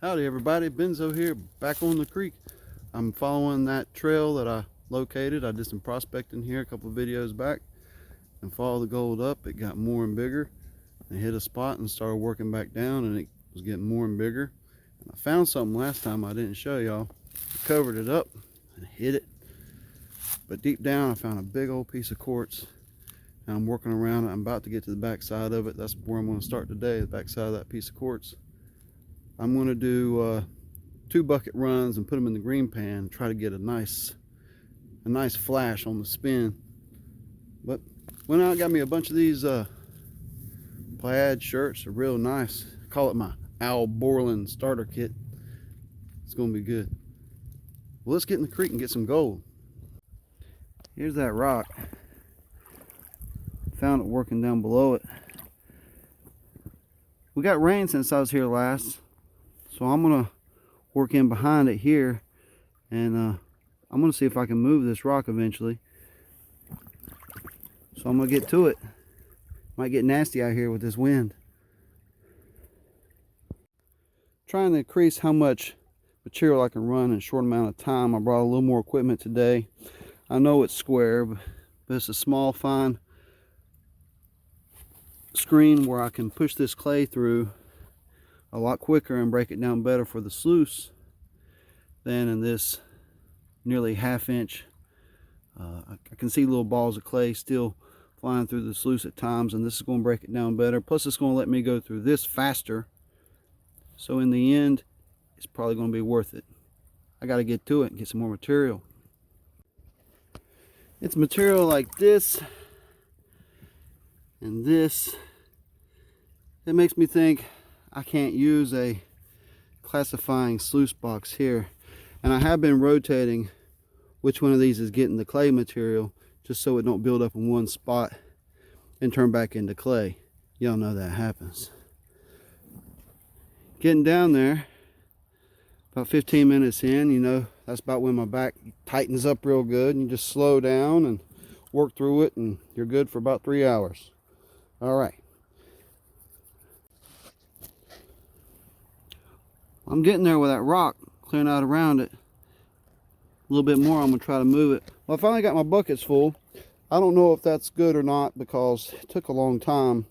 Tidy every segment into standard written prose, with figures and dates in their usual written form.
Howdy everybody, Benzo here, back on the creek. I'm following that trail that I located. I did some prospecting here a couple of videos back and followed the gold up. It got more and bigger. I hit a spot and started working back down, and it was getting more and bigger. And I found something last time I didn't show y'all. I covered it up and hit it. But deep down I found a big old piece of quartz, and I'm working around it. I'm about to get to the back side of it. That's where I'm going to start today, the back side of that piece of quartz. I'm going to do 2 bucket runs and put them in the green pan, try to get a nice flash on the spin. But went out and got me a bunch of these plaid shirts. They're real nice. I call it my Al Borland starter kit. It's going to be good. Well, let's get in the creek and get some gold. Here's that rock. Found it working down below it. We got rain since I was here last, so I'm gonna work in behind it here, and I'm gonna see if I can move this rock eventually. So I'm gonna get to it. Might get nasty out here with this wind. Trying to increase how much material I can run in a short amount of time. I brought a little more equipment today. I know it's square, but it's a small, fine screen where I can push this clay through a lot quicker and break it down better for the sluice than in this nearly ½ inch. I can see little balls of clay still flying through the sluice at times, and this is going to break it down better. Plus it's going to let me go through this faster, so in the end it's probably going to be worth it. I got to get to it and get some more material. It's material like this and this. It makes me think I can't use a classifying sluice box here, and I have been rotating which one of these is getting the clay material, just so it don't build up in one spot and turn back into clay. Y'all know that happens. Getting down there, about 15 minutes in, you know, that's about when my back tightens up real good, and you just slow down and work through it, and you're good for about 3 hours. All right. I'm getting there with that rock, clearing out around it. A little bit more, I'm going to try to move it. Well, I finally got my buckets full. I don't know if that's good or not because it took a long time.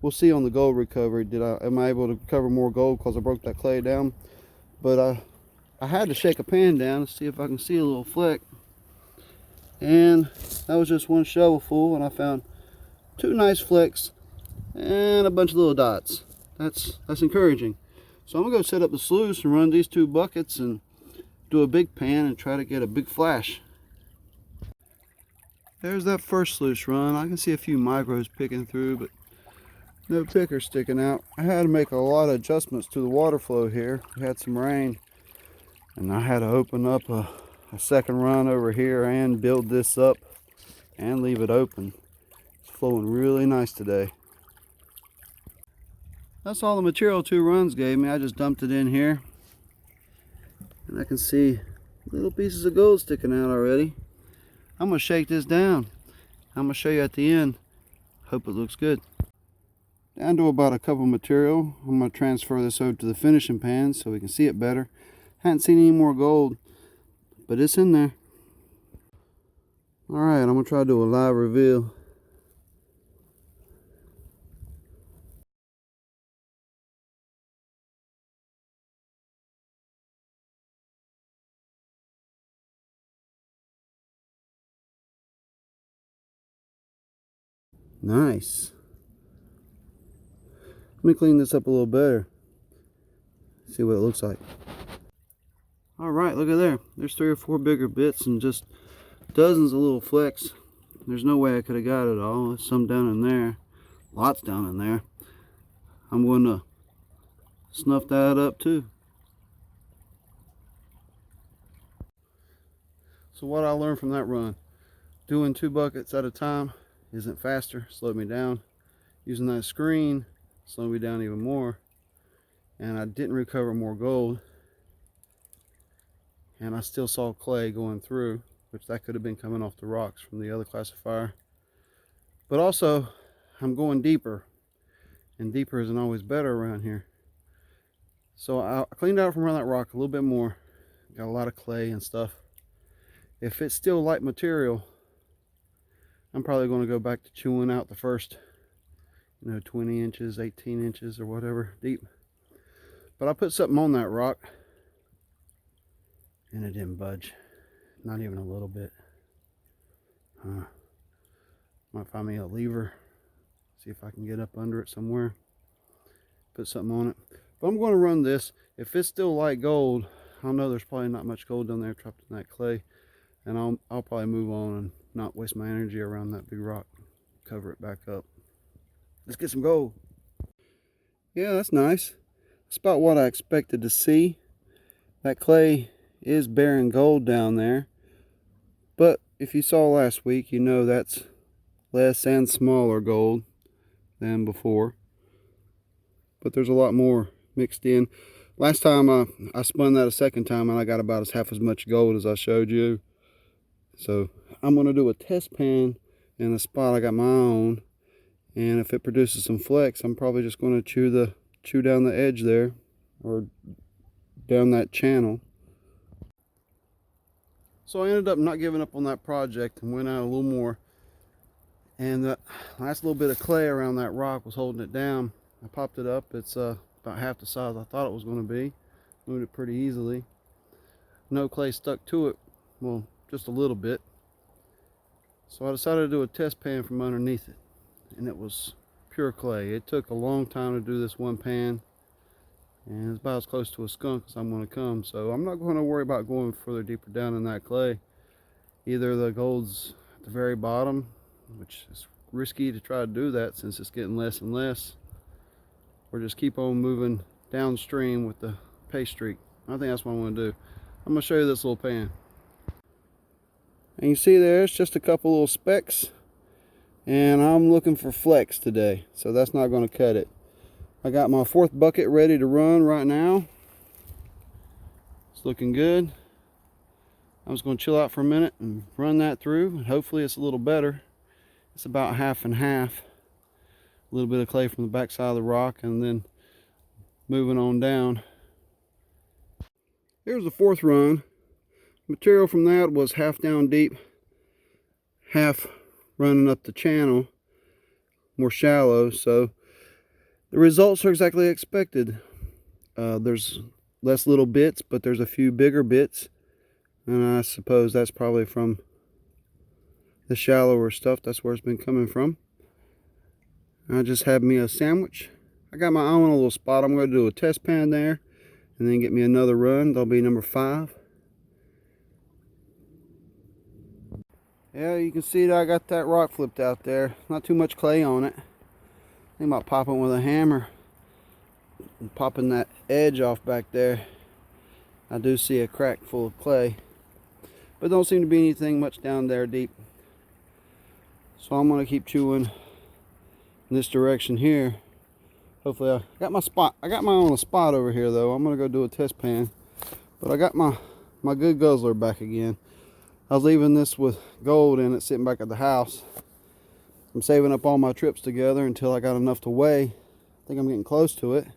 We'll see on the gold recovery. Am I able to recover more gold because I broke that clay down? But I had to shake a pan down to see if I can see a little fleck. And that was just one shovel full, and I found 2 nice flecks and a bunch of little dots. That's encouraging. So I'm gonna go set up the sluice and run these 2 buckets and do a big pan and try to get a big flash. There's that first sluice run. I can see a few micros picking through, but no picker sticking out. I had to make a lot of adjustments to the water flow here. We had some rain, and I had to open up a second run over here and build this up and leave it open. It's flowing really nice today. That's all the material 2 runs gave me. I just dumped it in here, and I can see little pieces of gold sticking out already. I'm going to shake this down. I'm going to show you at the end. Hope it looks good. Down to about a cup of material. I'm going to transfer this over to the finishing pan so we can see it better. Haven't seen any more gold, but it's in there. Alright, I'm going to try to do a live reveal. Nice. Let me clean this up a little better. See what it looks like. Alright, look at there. There's 3 or 4 bigger bits and just dozens of little flecks. There's no way I could have got it all. There's some down in there. Lots down in there. I'm going to snuff that up too. So what I learned from that run, doing 2 buckets at a time isn't faster, slowed me down. Using that screen slowed me down even more, and I didn't recover more gold, and I still saw clay going through, which that could have been coming off the rocks from the other classifier. But also I'm going deeper, and deeper isn't always better around here. So I cleaned out from around that rock a little bit more. Got a lot of clay and stuff. If it's still light material, I'm probably going to go back to chewing out the first, 20 inches, 18 inches or whatever deep. But I put something on that rock and it didn't budge. Not even a little bit. Might find me a lever. See if I can get up under it somewhere. Put something on it. But I'm going to run this. If it's still light gold, I know there's probably not much gold down there trapped in that clay. And I'll probably move on and not waste my energy around that big rock. Cover it back up. Let's get some gold. Yeah, that's nice. That's about what I expected to see. That clay is bearing gold down there. But if you saw last week, you know that's less and smaller gold than before. But there's a lot more mixed in. Last time I spun that a second time and I got about half as much gold as I showed you. So I'm going to do a test pan in a spot I got my own. And if it produces some flecks, I'm probably just going to chew down the edge there, or down that channel. So I ended up not giving up on that project and went out a little more. And the last little bit of clay around that rock was holding it down. I popped it up. It's about half the size I thought it was going to be. Moved it pretty easily. No clay stuck to it. Well, just a little bit. So I decided to do a test pan from underneath it. And it was pure clay. It took a long time to do this one pan. And it's about as close to a skunk as I'm going to come. So I'm not going to worry about going further deeper down in that clay. Either the gold's at the very bottom, which is risky to try to do that since it's getting less and less, or just keep on moving downstream with the paste streak. I think that's what I'm going to do. I'm going to show you this little pan. And you see there's just a couple little specks. And I'm looking for flecks today. So that's not going to cut it. I got my fourth bucket ready to run right now. It's looking good. I'm just going to chill out for a minute and run that through. And hopefully it's a little better. It's about half and half. A little bit of clay from the back side of the rock and then moving on down. Here's the fourth run. Material from that was half down deep, half running up the channel, more shallow. So the results are exactly expected. There's less little bits, but there's a few bigger bits. And I suppose that's probably from the shallower stuff. That's where it's been coming from. I just had me a sandwich. I got my own little spot. I'm going to do a test pan there and then get me another run. That'll be number 5. Yeah, you can see that I got that rock flipped out there. Not too much clay on it. Think about popping with a hammer and popping that edge off back there. I do see a crack full of clay, but don't seem to be anything much down there deep. So I'm going to keep chewing in this direction here. Hopefully I got my spot. I got my own spot over here though. I'm going to go do a test pan, but I got my good guzzler back again. I was leaving this with gold in it sitting back at the house. I'm saving up all my trips together until I got enough to weigh. I think I'm getting close to it.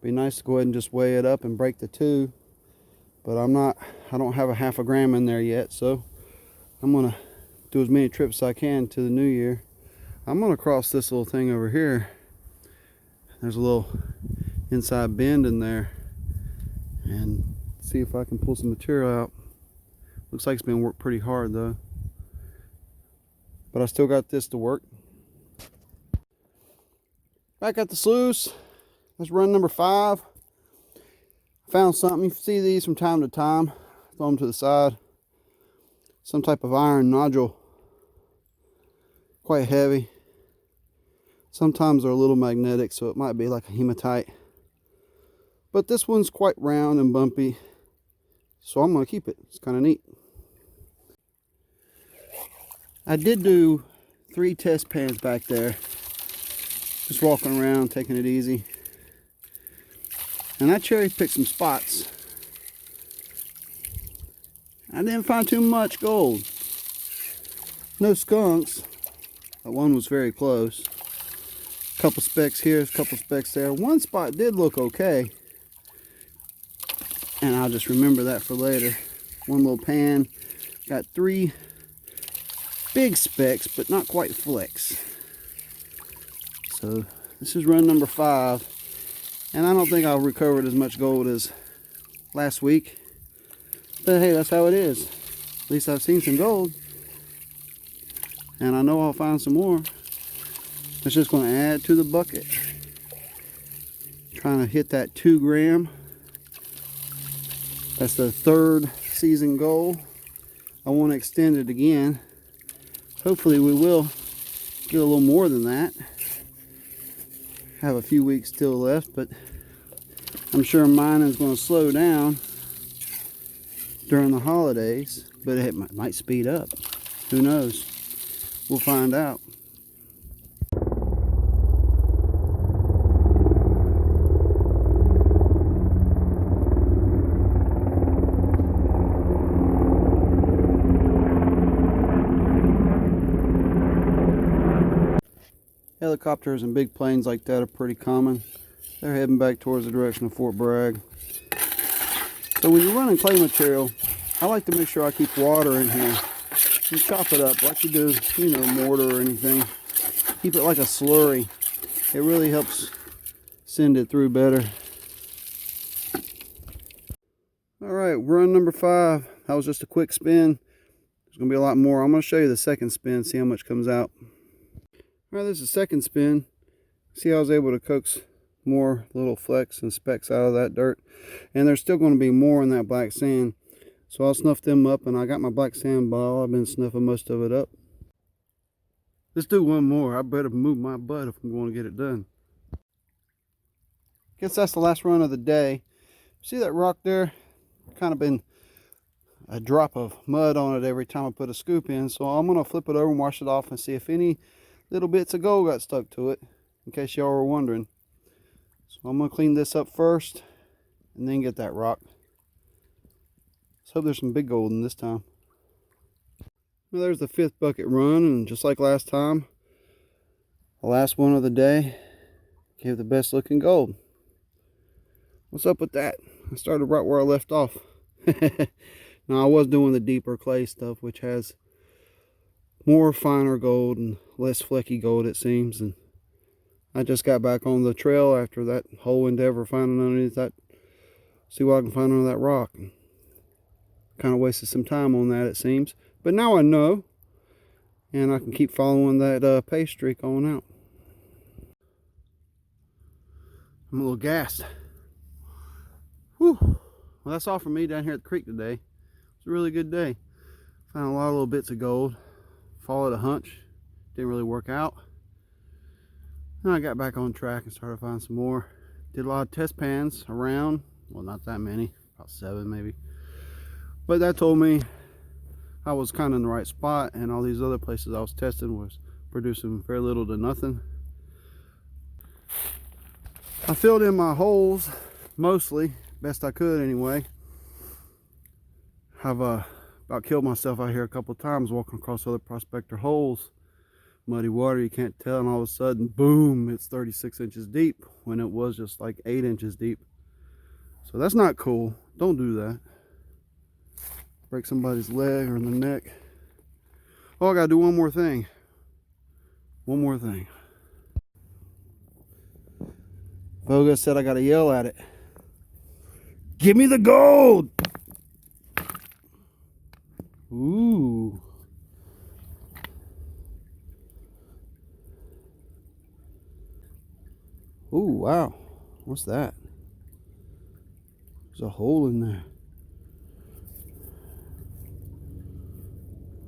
Be nice to go ahead and just weigh it up and break the 2. But I don't have a half a gram in there yet. So I'm going to do as many trips as I can to the new year. I'm going to cross this little thing over here. There's a little inside bend in there. And see if I can pull some material out. Looks like it's been worked pretty hard though. But I still got this to work. Back at the sluice. That's run number 5. Found something. You see these from time to time. Throw them to the side. Some type of iron nodule. Quite heavy. Sometimes they're a little magnetic, so it might be like a hematite. But this one's quite round and bumpy. So I'm going to keep it. It's kind of neat. I did do 3 test pans back there. Just walking around, taking it easy. And I cherry picked some spots. I didn't find too much gold. No skunks. That one was very close. A couple specks here, a couple specks there. One spot did look okay. and I'll just remember that for later. One little pan. Got 3 big specks, but not quite flecks. So this is run number 5, and I don't think I'll recover as much gold as last week, but hey, that's how it is. At least I've seen some gold, and I know I'll find some more. It's just going to add to the bucket. Trying to hit that 2 gram. That's the 3rd season goal. I want to extend it again. Hopefully we will get a little more than that. Have a few weeks still left, but I'm sure mine is going to slow down during the holidays, but it might speed up. Who knows? We'll find out. Helicopters and big planes like that are pretty common. They're heading back towards the direction of Fort Bragg. So when you're running clay material, I like to make sure I keep water in here. You chop it up like you do, you know, mortar or anything. Keep it like a slurry. It really helps send it through better. Alright, run number 5. That was just a quick spin. There's going to be a lot more. I'm going to show you the second spin, see how much comes out. Alright, this is the second spin. See, I was able to coax more little flecks and specks out of that dirt. And there's still going to be more in that black sand. So I'll snuff them up, and I got my black sand ball. I've been snuffing most of it up. Let's do one more. I better move my butt if I'm going to get it done. Guess that's the last run of the day. See that rock there? Kind of been a drop of mud on it every time I put a scoop in. So I'm going to flip it over and wash it off and see if any little bits of gold got stuck to it, in case y'all were wondering. So I'm going to clean this up first and then get that rock. Let's hope there's some big gold in this time. Well, there's the 5th bucket run, and just like last time, the last one of the day gave the best looking gold. What's up with that? I started right where I left off. Now I was doing the deeper clay stuff, which has more finer gold and less flecky gold, it seems. And I just got back on the trail after that whole endeavor, finding underneath that, see what I can find under that rock. Kind of wasted some time on that, it seems, but now I know, and I can keep following that pace streak on out. I'm a little gassed. Whew. Well, that's all for me down here at the creek today. It's a really good day. Found a lot of little bits of gold. Followed a hunch, didn't really work out. Then I got back on track and started finding some more. Did a lot of test pans around. Well, not that many, about 7 maybe. But that told me I was kind of in the right spot, and all these other places I was testing was producing very little to nothing. I filled in my holes mostly, best I could anyway. I've about killed myself out here a couple of times walking across other prospector holes. Muddy water, you can't tell, and all of a sudden, boom, it's 36 inches deep when it was just like 8 inches deep. So that's not cool. Don't do that. Break somebody's leg or the neck. Oh, I gotta do one more thing. One more thing. Voga said I gotta yell at it. Give me the gold! Ooh. Ooh, wow. What's that? There's a hole in there.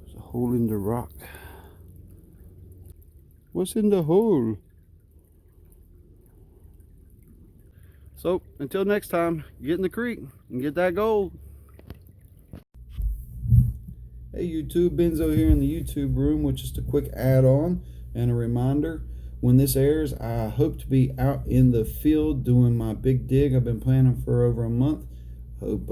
There's a hole in the rock. What's in the hole? So, until next time, get in the creek and get that gold. Hey YouTube, Benzo here in the YouTube room with just a quick add-on and a reminder. When this airs, I hope to be out in the field doing my big dig. I've been planning for over a month. Hope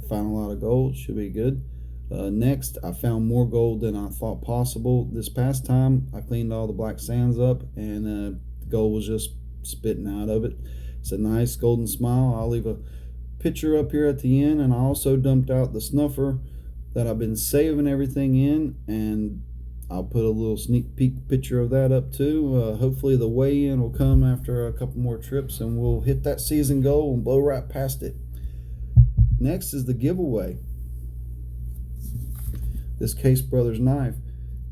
find a lot of gold, should be good. Next, I found more gold than I thought possible. This past time, I cleaned all the black sands up, and the gold was just spitting out of it. It's a nice golden smile. I'll leave a picture up here at the end, and I also dumped out the snuffer that I've been saving everything in, and I'll put a little sneak peek picture of that up too. Hopefully the weigh-in will come after a couple more trips and we'll hit that season goal and blow right past it. Next is the giveaway. This Case Brothers knife.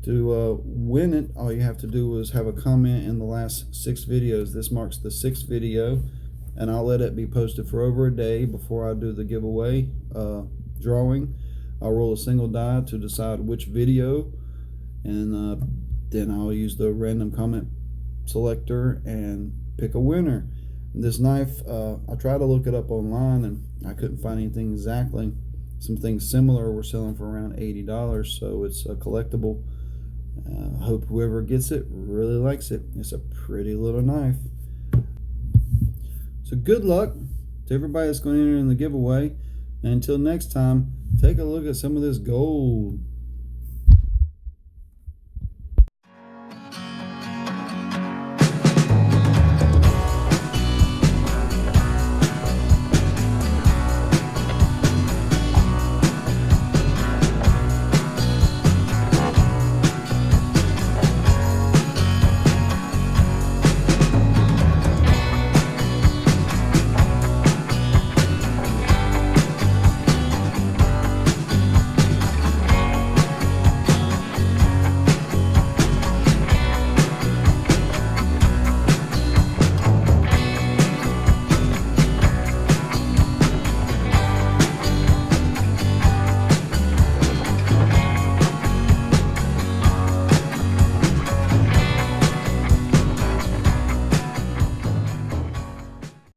To win it, all you have to do is have a comment in the last 6 videos. This marks the 6th video, and I'll let it be posted for over a day before I do the giveaway drawing. I'll roll a single die to decide which video, and then I'll use the random comment selector and pick a winner. This knife, I tried to look it up online and I couldn't find anything exactly. Some things similar were selling for around $80, so it's a collectible. I hope whoever gets it really likes it. It's a pretty little knife. So good luck to everybody that's going to enter in the giveaway. And until next time, take a look at some of this gold.